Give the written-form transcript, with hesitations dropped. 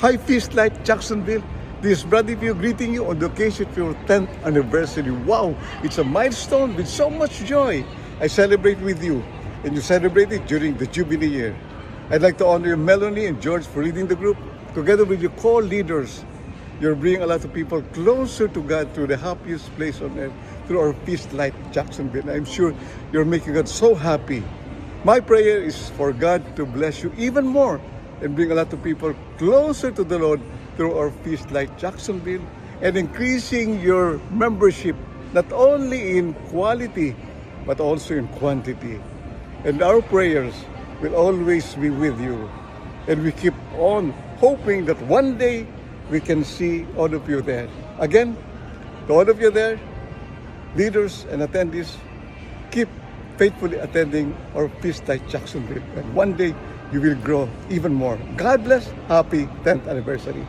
Hi Feast Light Jacksonville. This is Brady Pio greeting you on the occasion of your 10th anniversary. Wow, it's a milestone with so much joy. I celebrate with you, and you celebrate it during the Jubilee year. I'd like to honor Melanie and George for leading the group. Together with your core leaders, you're bringing a lot of people closer to God through the happiest place on earth, through our Feast Light Jacksonville. I'm sure you're making God so happy. My prayer is for God to bless you even more and bring a lot of people closer to the Lord through our Feast Light Jacksonville, and increasing your membership not only in quality but also in quantity. And our prayers will always be with you. And we keep on hoping that one day we can see all of you there. Again, to all of you there, leaders and attendees, keep faithfully attending our Feast Light Jacksonville. And one day, you will grow even more. God bless. Happy 10th anniversary.